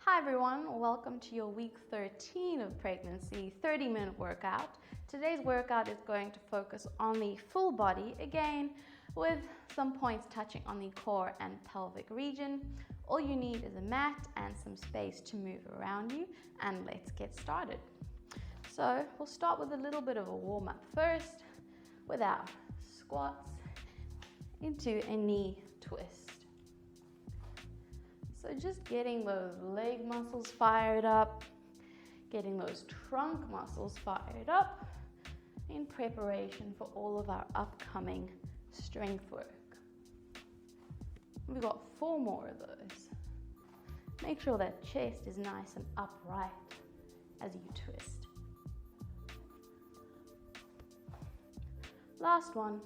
Hi everyone, welcome to your week 13 of pregnancy 30-minute workout. Today's workout is going to focus on the full body, again with some points touching on the core and pelvic region. All you need is a mat and some space to move around you, and let's get started. So we'll start with a little bit of a warm-up first with our squats into a knee twist. So just getting those leg muscles fired up, getting those trunk muscles fired up in preparation for all of our upcoming strength work. We've got 4 more of those. Make sure that chest is nice and upright as you twist. Last one.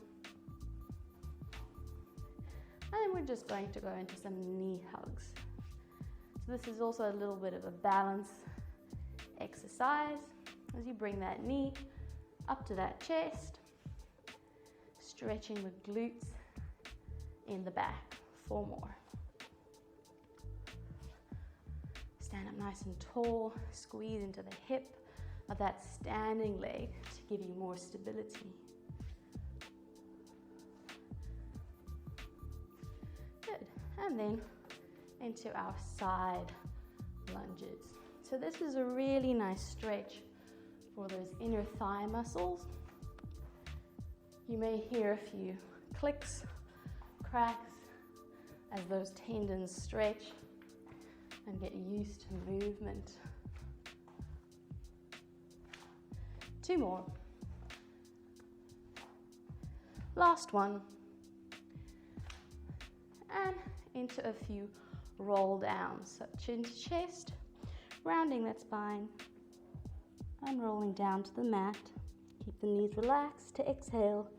And then we're just going to go into some knee hugs. So this is also a little bit of a balance exercise as you bring that knee up to that chest, stretching the glutes in the back. 4 more. Stand up nice and tall, squeeze into the hip of that standing leg to give you more stability. Good. And then into our side lunges. So this is a really nice stretch for those inner thigh muscles. You may hear a few clicks, cracks as those tendons stretch and get used to movement. 2 more. Last one. And into a few roll downs, so chin to chest, rounding that spine, and rolling down to the mat. Keep the knees relaxed to exhale.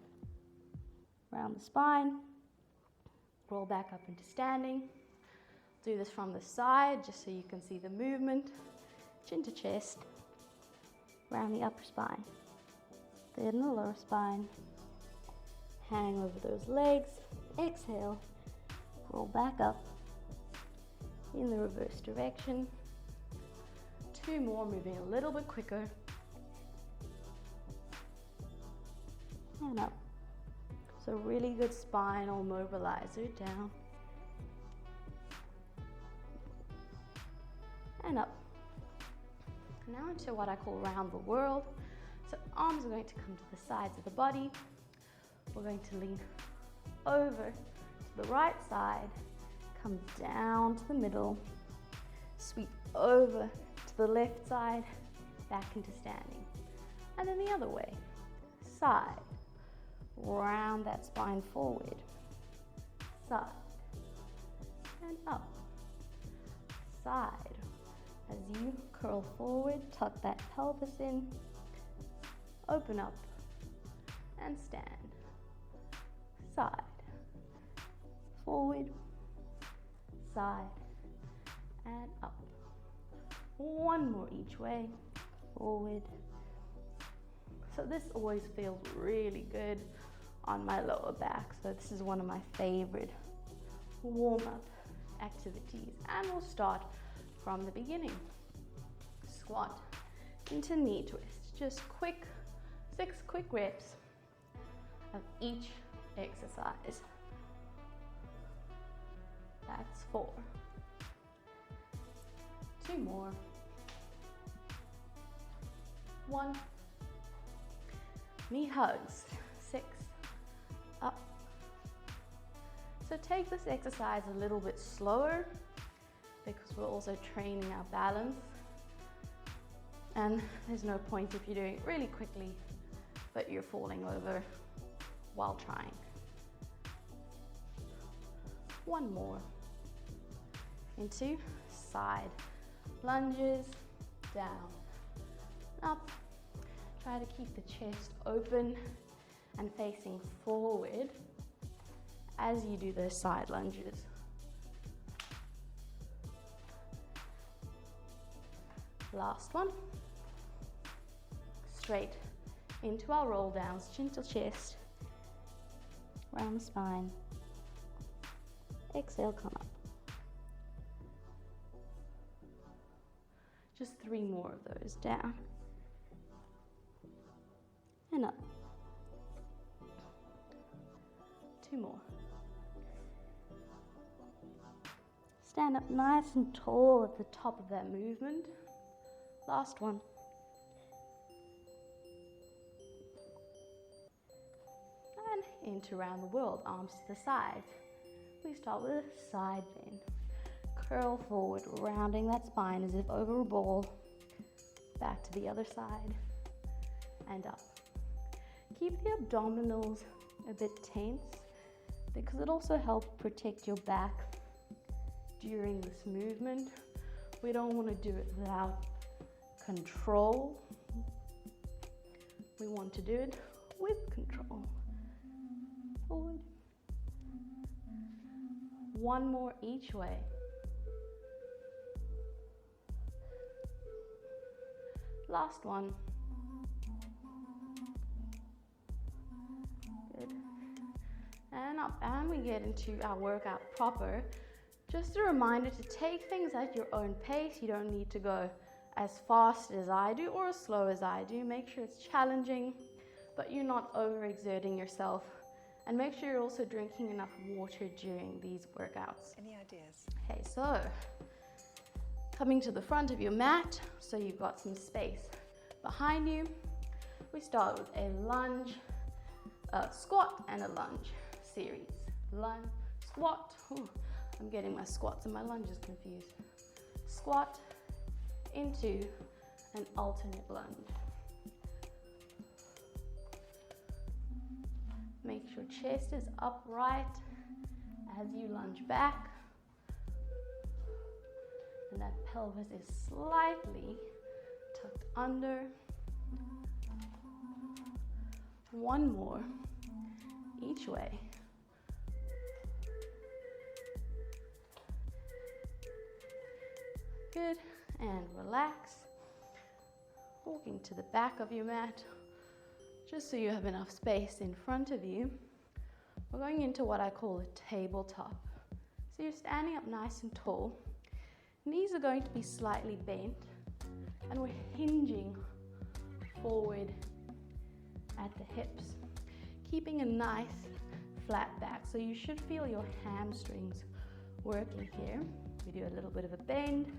Round the spine, roll back up into standing. Do this from the side just so you can see the movement. Chin to chest, round the upper spine, then the lower spine. Hang over those legs, exhale, roll back up in the reverse direction. 2 more, moving a little bit quicker. And up. So really good spinal mobilizer, down. And up. Now into what I call round the world. So arms are going to come to the sides of the body. We're going to lean over to the right side, come down to the middle, sweep over to the left side, back into standing. And then the other way, side, round that spine forward, side, and up, side. As you curl forward, tuck that pelvis in, open up, and stand. Side, forward, side, and up. 1 more each way, forward. So this always feels really good on my lower back, so this is one of my favorite warm-up activities. And we'll start from the beginning. Squat into knee twist. Just 6 quick reps of each exercise. That's 4. 2 more. 1. Knee hugs. 6. Up. So take this exercise a little bit slower because we're also training our balance. And there's no point if you're doing it really quickly but you're falling over while trying. 1 more. Into side lunges, down, up. Try to keep the chest open and facing forward as you do those side lunges. Last one. Straight into our roll downs, chin to chest, round the spine. Exhale, come up. Just 3 more of those. Down and up. 2 more. Stand up nice and tall at the top of that movement. Last one. And into round the world, arms to the sides. We start with a side bend. Curl forward, rounding that spine as if over a ball. Back to the other side and up. Keep the abdominals a bit tense because it also helps protect your back during this movement. We don't want to do it without control. We want to do it with control. Forward. 1 more each way. Last one. Good. And up, and we get into our workout proper. Just a reminder to take things at your own pace. You don't need to go as fast as I do or as slow as I do. Make sure it's challenging, but you're not overexerting yourself. And make sure you're also drinking enough water during these workouts. Any ideas? Okay, so coming to the front of your mat, so you've got some space behind you. We start with a lunge, a squat and a lunge series. Lunge, squat. Ooh, I'm getting my squats and my lunges confused. Squat into an alternate lunge. Make sure chest is upright as you lunge back. And that pelvis is slightly tucked under. 1 more each way. Good, and relax. Walking to the back of your mat, just so you have enough space in front of you. We're going into what I call a tabletop. So you're standing up nice and tall. Knees are going to be slightly bent, and we're hinging forward at the hips, keeping a nice flat back. So you should feel your hamstrings working here. We do a little bit of a bend,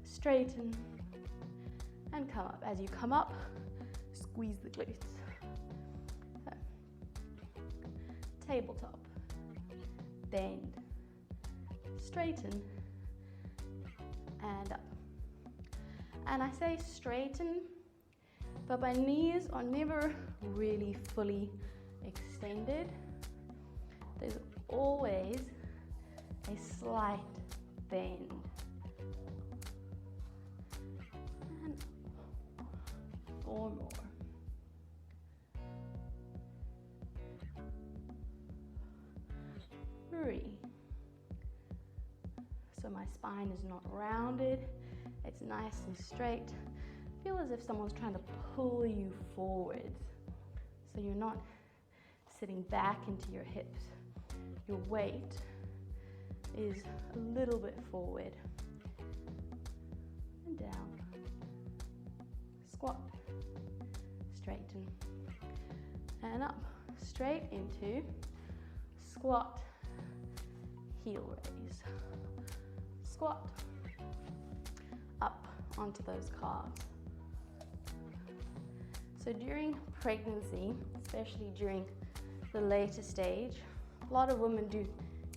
straighten, and come up. As you come up, squeeze the glutes. So, tabletop, bend, straighten, and up. And I say straighten, but my knees are never really fully extended. There's always a slight bend. And 4 more. Three. So my spine is not rounded, it's nice and straight. Feel as if someone's trying to pull you forwards. So you're not sitting back into your hips. Your weight is a little bit forward and down. Squat, straighten, and up. Straight into squat, heel raise. Squat, up onto those calves. So during pregnancy, especially during the later stage, a lot of women do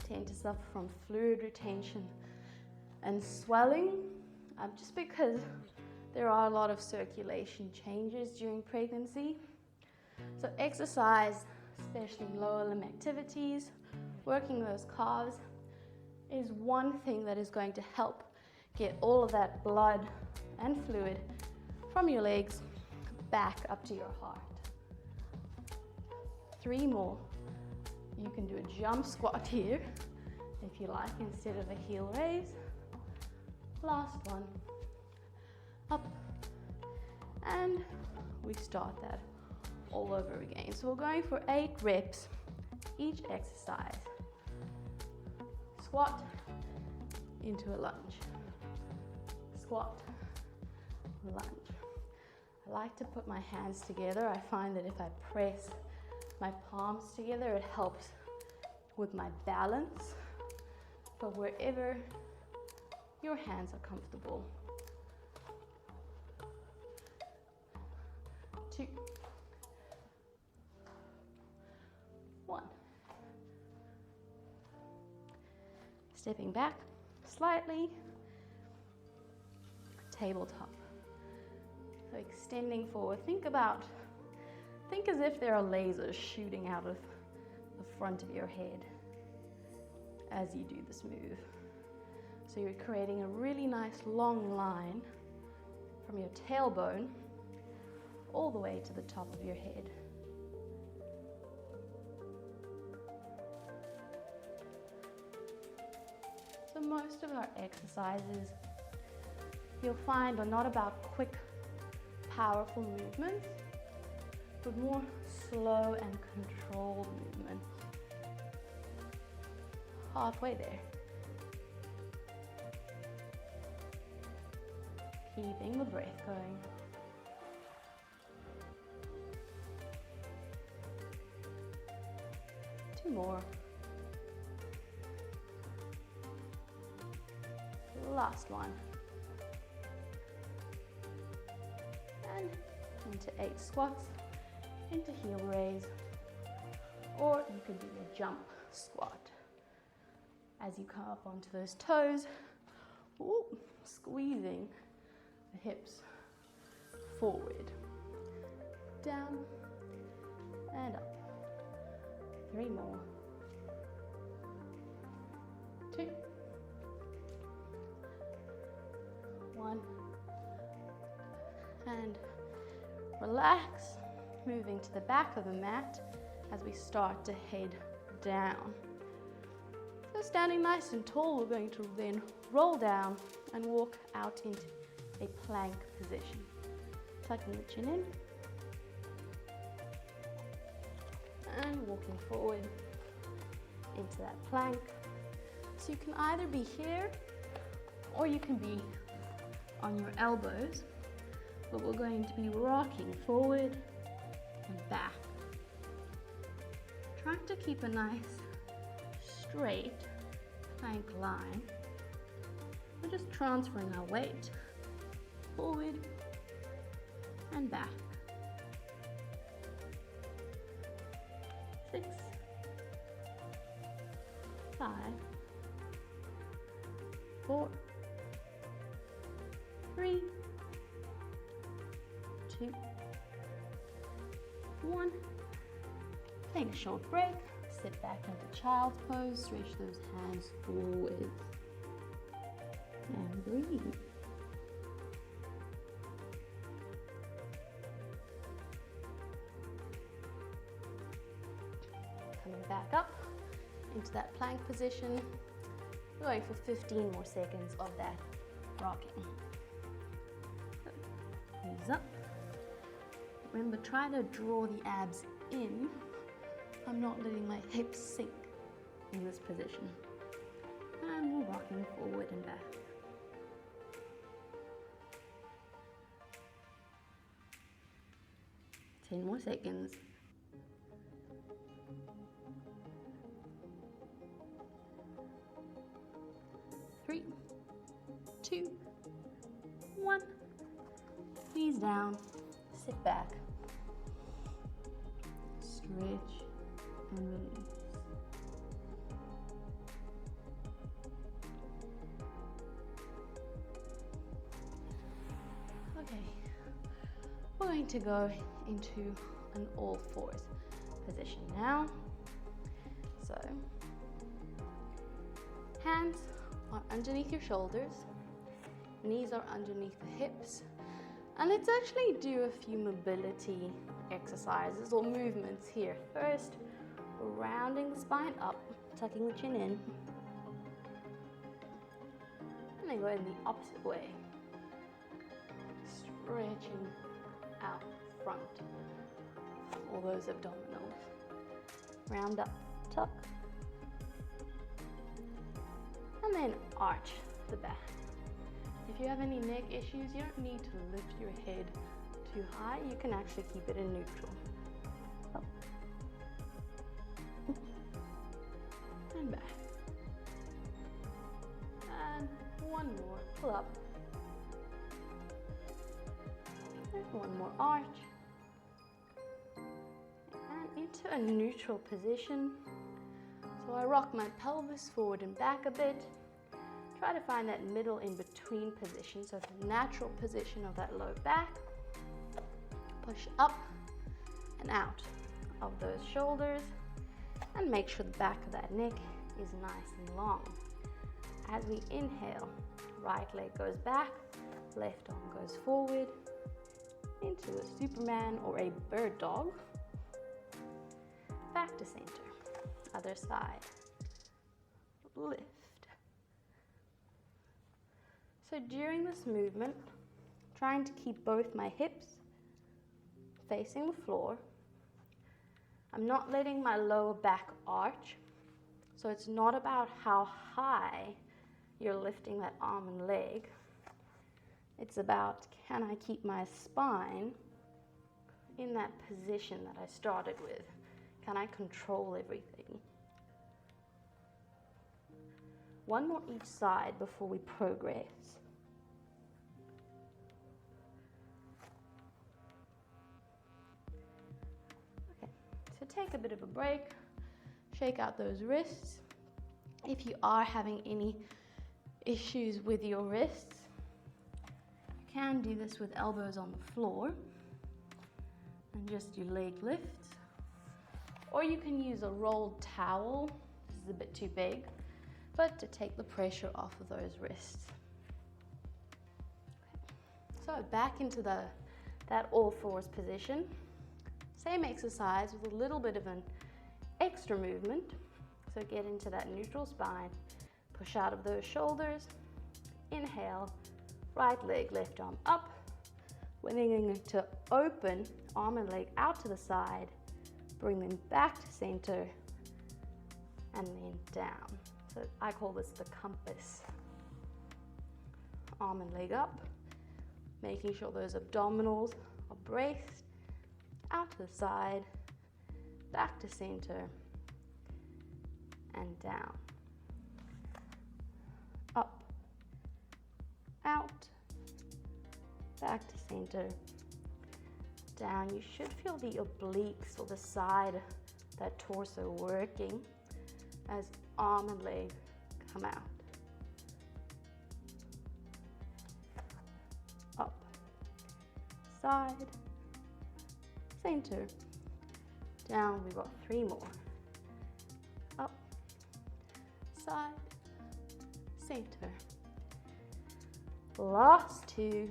tend to suffer from fluid retention and swelling, just because there are a lot of circulation changes during pregnancy. So exercise, especially lower limb activities, working those calves, is one thing that is going to help get all of that blood and fluid from your legs back up to your heart. 3 more. You can do a jump squat here, if you like, instead of a heel raise. Last one. Up. And we start that all over again. So we're going for 8 reps each exercise. Squat into a lunge. Squat lunge. I like to put my hands together. I find that if I press my palms together, it helps with my balance. But wherever your hands are comfortable. 2, 1. Stepping back slightly, tabletop. So extending forward. Think as if there are lasers shooting out of the front of your head as you do this move. So you're creating a really nice long line from your tailbone all the way to the top of your head. So most of our exercises you'll find are not about quick, powerful movements, but more slow and controlled movements. Halfway there. Keeping the breath going. Two more. Last one. And into 8 squats, into heel raise, or you could do a jump squat. As you come up onto those toes, squeezing the hips forward, down, and up. 3 more. 2, 1, and relax, moving to the back of the mat as we start to head down. So standing nice and tall, we're going to then roll down and walk out into a plank position. Tucking the chin in and walking forward into that plank. So you can either be here or you can be on your elbows, but we're going to be rocking forward and back. Trying to keep a nice straight plank line. We're just transferring our weight forward and back. 6, 5, 4, 3, 2, 1. Take a short break. Sit back into child's pose. Stretch those hands forward. And breathe. Coming back up into that plank position. We're going for 15 more seconds of that rocking. Knees up. Remember, try to draw the abs in. I'm not letting my hips sink in this position. And we're rocking forward and back. Ten more seconds. 3, 2, 1. Knees down, sit back, stretch and release. Okay, we're going to go into an all fours position now. So, hands are underneath your shoulders, knees are underneath the hips, and let's actually do a few mobility exercises or movements here. First, rounding the spine up, tucking the chin in, and then go in the opposite way, stretching out front, all those abdominals. Round up, tuck, and then arch the back. If you have any neck issues, you don't need to lift your head too high. You can actually keep it in neutral. Up. And back. And one more, pull up. And one more arch. And into a neutral position. So I rock my pelvis forward and back a bit. Try to find that middle in between position, so the natural position of that low back. Push up and out of those shoulders, and make sure the back of that neck is nice and long. As we inhale, right leg goes back, left arm goes forward into a Superman or a bird dog. Back to center. Other side. Lift. So during this movement, trying to keep both my hips facing the floor. I'm not letting my lower back arch. So it's not about how high you're lifting that arm and leg. It's about, can I keep my spine in that position that I started with? Can I control everything? One more each side before we progress. Okay, so take a bit of a break, shake out those wrists. If you are having any issues with your wrists, you can do this with elbows on the floor and just do leg lifts. Or you can use a rolled towel. This is a bit too big, but to take the pressure off of those wrists. Okay. So back into that all fours position. Same exercise with a little bit of an extra movement. So get into that neutral spine, push out of those shoulders, inhale, right leg, left arm up. We're then going to open arm and leg out to the side, bring them back to center, and then down. So I call this the compass. Arm and leg up, making sure those abdominals are braced, out to the side, back to center, and down. Up, out, back to center, down. You should feel the obliques or the side, that torso working as arm and leg come out. Up, side, center, down. We've got 3 more. Up, side, center. Last 2.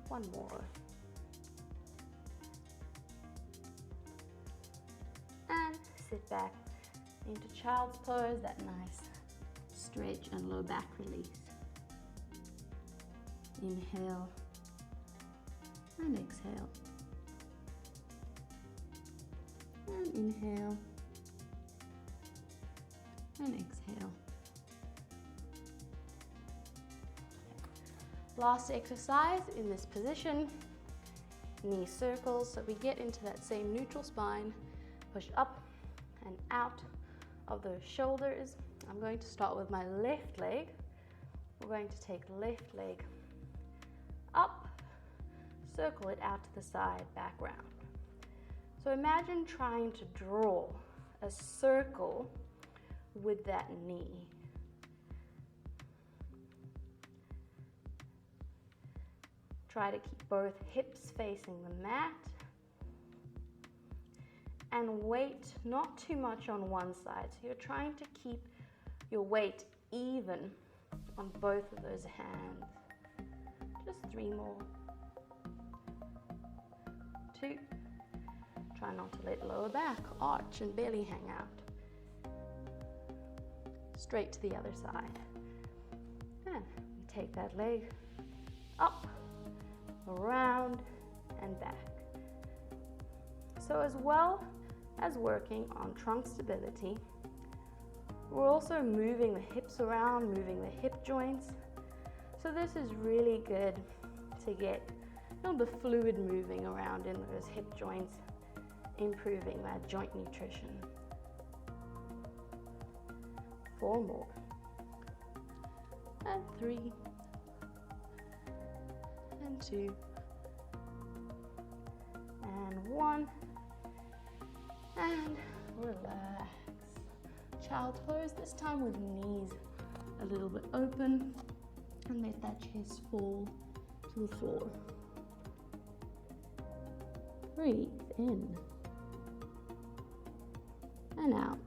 One more. And sit back into child's pose, that nice stretch and low back release. Inhale and exhale. And inhale and exhale. Last exercise in this position, knee circles. So we get into that same neutral spine, push up and out of those shoulders. I'm going to start with my left leg. We're going to take left leg up, circle it out to the side, back round. So imagine trying to draw a circle with that knee. Try to keep both hips facing the mat and weight not too much on one side. So you're trying to keep your weight even on both of those hands. Just 3 more. 2. Try not to let lower back arch and belly hang out. Straight to the other side. And take that leg up, around, and back. So as well as working on trunk stability, we're also moving the hips around, moving the hip joints. So this is really good to get the fluid moving around in those hip joints, improving that joint nutrition. 4 more. And 3. And 2. And 1. And relax. Child pose, this time with knees a little bit open, and let that chest fall to the floor. Breathe in and out.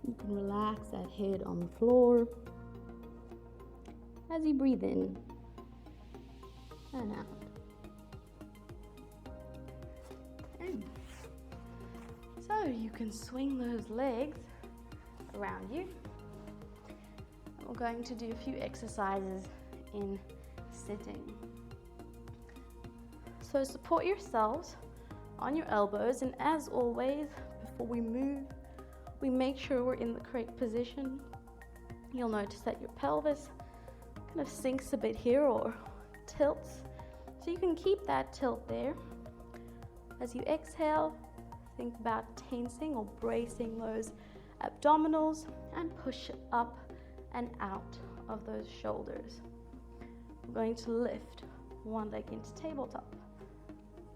You can relax that head on the floor as you breathe in and out. And so you can swing those legs around you. We're going to do a few exercises in sitting. So support yourselves on your elbows, and as always, before we move, we make sure we're in the correct position. You'll notice that your pelvis kind of sinks a bit here or tilts, so you can keep that tilt there. As you exhale, think about tensing or bracing those abdominals and push up and out of those shoulders. We're going to lift one leg into tabletop,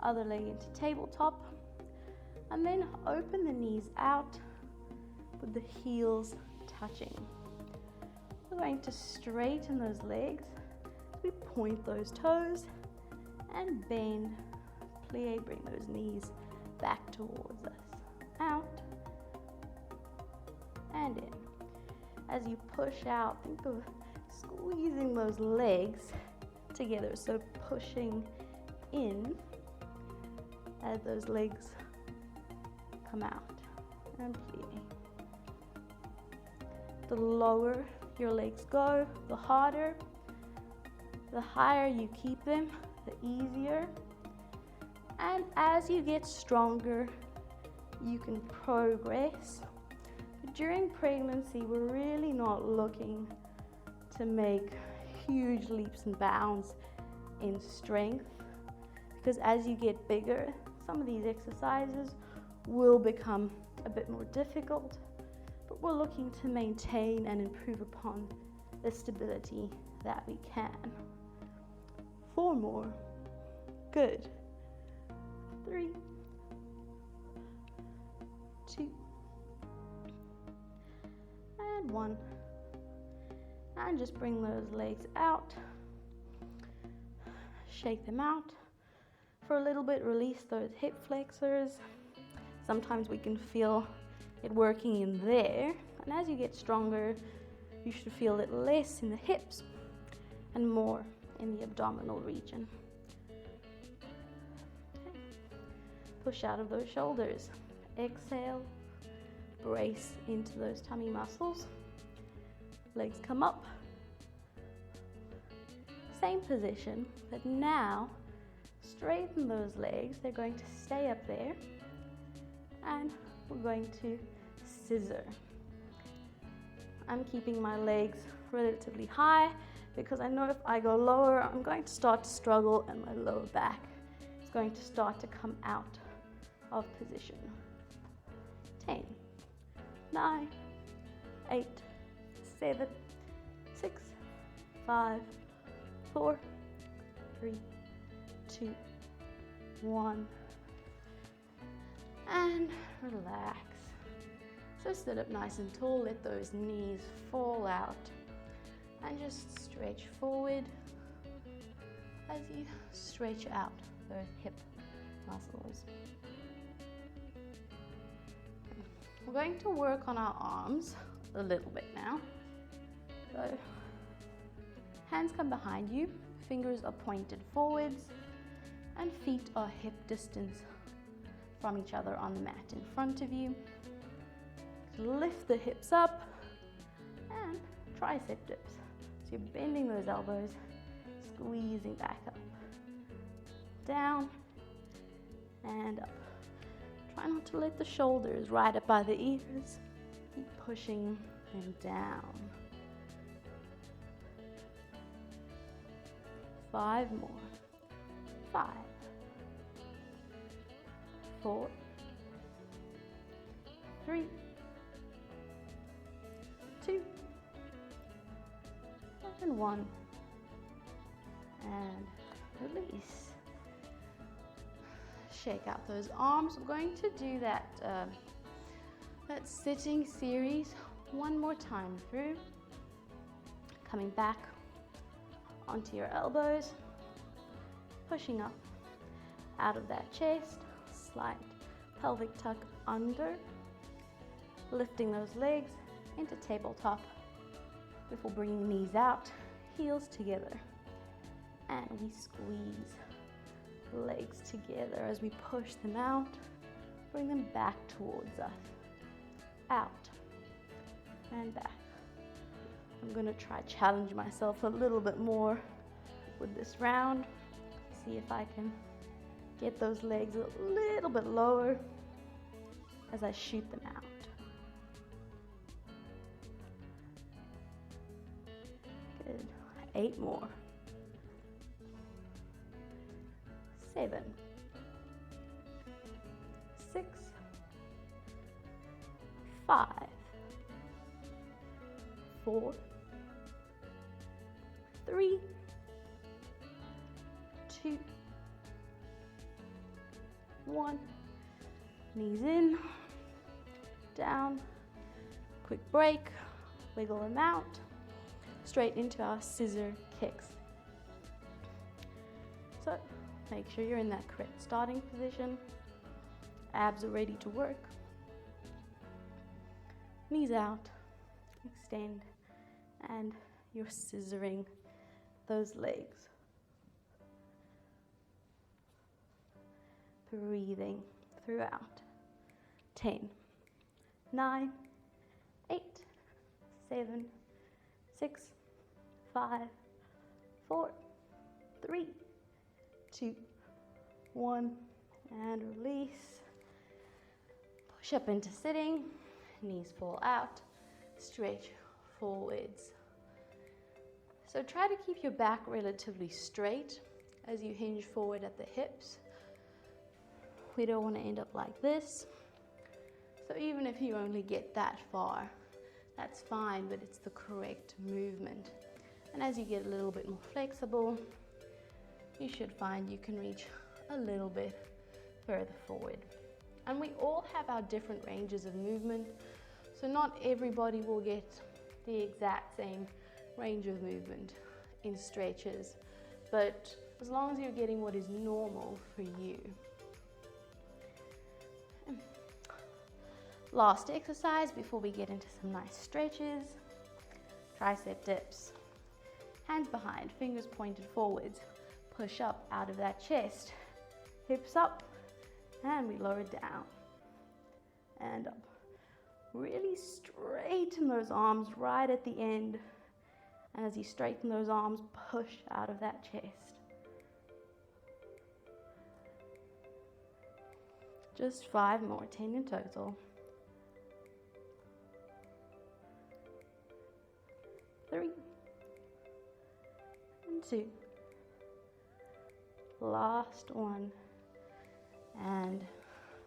other leg into tabletop, and then open the knees out with the heels touching. We're going to straighten those legs as we point those toes and bend, plie, bring those knees back towards us. Out and in. As you push out, think of squeezing those legs together, so pushing in as those legs come out and plie. The lower your legs go, the harder. The higher you keep them, the easier. And as you get stronger, you can progress. But during pregnancy, we're really not looking to make huge leaps and bounds in strength, because as you get bigger, some of these exercises will become a bit more difficult, but we're looking to maintain and improve upon the stability that we can. 4 more. Good. 3, 2, and 1. And just bring those legs out. Shake them out. For a little bit, release those hip flexors. Sometimes we can feel it working in there. And as you get stronger, you should feel it less in the hips and more in the abdominal region. Okay. Push out of those shoulders. Exhale. Brace into those tummy muscles. Legs come up. Same position, but now straighten those legs. They're going to stay up there. And we're going to scissor. I'm keeping my legs relatively high because I know if I go lower, I'm going to start to struggle and my lower back is going to start to come out of position. 10, 9, 8, 7, 6, 5, 4, 3, 2, 1. And relax. So sit up nice and tall, let those knees fall out, and just stretch forward as you stretch out those hip muscles. We're going to work on our arms a little bit now. So hands come behind you, fingers are pointed forwards, and feet are hip distance from each other on the mat in front of you. Lift the hips up and tricep dips. So you're bending those elbows, squeezing back up, down and up. Try not to let the shoulders ride up by the ears. Keep pushing them down. 5 more. 5, 4, 3, 2, and 1. And release. Shake out those arms. We're going to do that sitting series one more time through. Coming back onto your elbows, pushing up out of that chest, slight pelvic tuck under, lifting those legs into tabletop before bringing knees out, heels together, and we squeeze legs together as we push them out, bring them back towards us, out and back. I'm going to try challenge myself a little bit more with this round, see if I can get those legs a little bit lower as I shoot them out. Good. 8 more. 7, 6, 5, 4, 3, 2, 1. Knees in, down, quick break, wiggle them out, straight into our scissor kicks. So make sure you're in that correct starting position. Abs are ready to work. Knees out, extend, and you're scissoring those legs. Breathing throughout. 10, 9, 8, 7, 6, 5, 4, 3, 2, 1, and release. Push up into sitting, knees fall out, stretch forwards. So try to keep your back relatively straight as you hinge forward at the hips. We don't want to end up like this. So even if you only get that far, that's fine, but it's the correct movement. And as you get a little bit more flexible, you should find you can reach a little bit further forward. And we all have our different ranges of movement, so not everybody will get the exact same range of movement in stretches, but as long as you're getting what is normal for you. Last exercise before we get into some nice stretches. Tricep dips. Hands behind, fingers pointed forwards. Push up out of that chest. Hips up, and we lower down. And up. Really straighten those arms right at the end. And as you straighten those arms, push out of that chest. Just 5 more, 10 in total. 3, and 2. Last one, and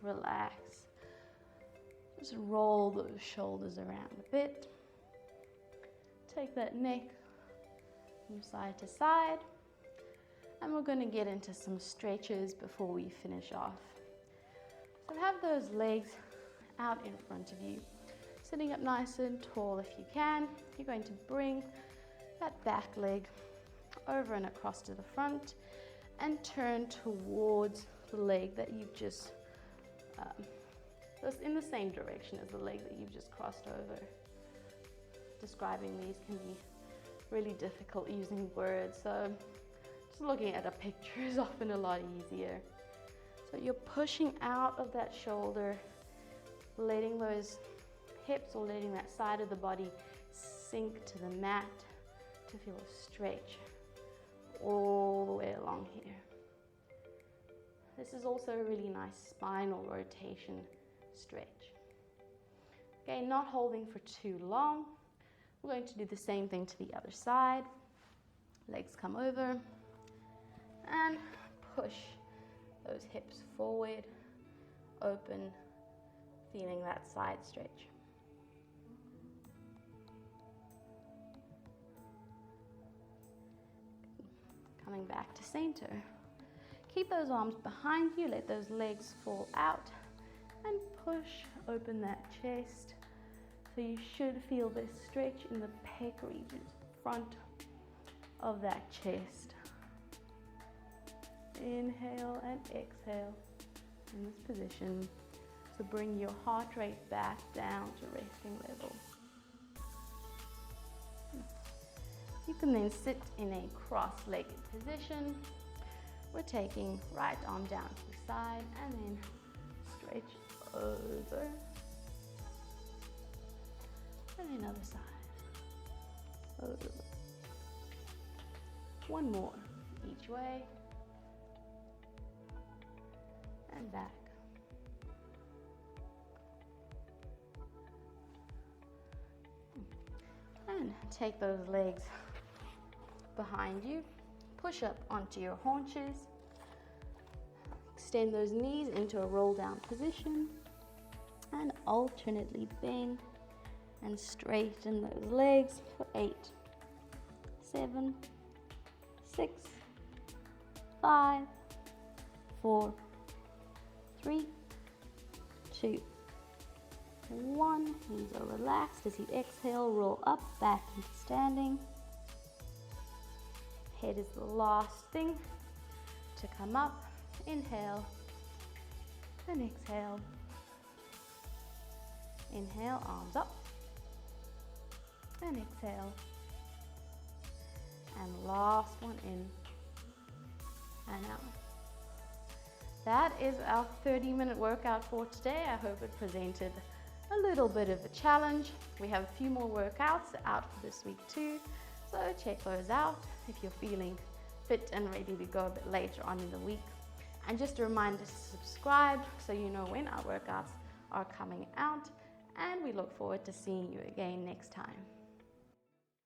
relax. Just roll those shoulders around a bit. Take that neck from side to side, and we're going to get into some stretches before we finish off. So have those legs out in front of you. Sitting up nice and tall if you can. You're going to bring that back leg over and across to the front and turn towards the leg that you've just, in the same direction as the leg that you've just crossed over. Describing these can be really difficult using words, so just looking at a picture is often a lot easier. So you're pushing out of that shoulder, letting those hips or letting that side of the body sink to the mat to feel a stretch all the way along here. This is also a really nice spinal rotation stretch. Okay, not holding for too long. We're going to do the same thing to the other side. Legs come over and push those hips forward, open, feeling that side stretch. Coming back to center. Keep those arms behind you, let those legs fall out, and push open that chest. So you should feel this stretch in the pec regions, front of that chest. Inhale and exhale in this position. So bring your heart rate back down to resting level. You can then sit in a cross-legged position. We're taking right arm down to the side and then stretch over. And then other side. Over. One more each way. And back. And take those legs behind you. Push up onto your haunches. Extend those knees into a roll down position. And alternately bend and straighten those legs for 8, 7, 6, 5, 4, 3, 2, 1. Knees are relaxed as you exhale, roll up, back into standing. Head is the last thing to come up. Inhale and exhale. Inhale, arms up. And exhale. And last one in and out. That is our 30-minute workout for today. I hope it presented a little bit of a challenge. We have a few more workouts out for this week too, so check those out if you're feeling fit and ready to go a bit later on in the week. And just a reminder to subscribe so you know when our workouts are coming out, and we look forward to seeing you again next time.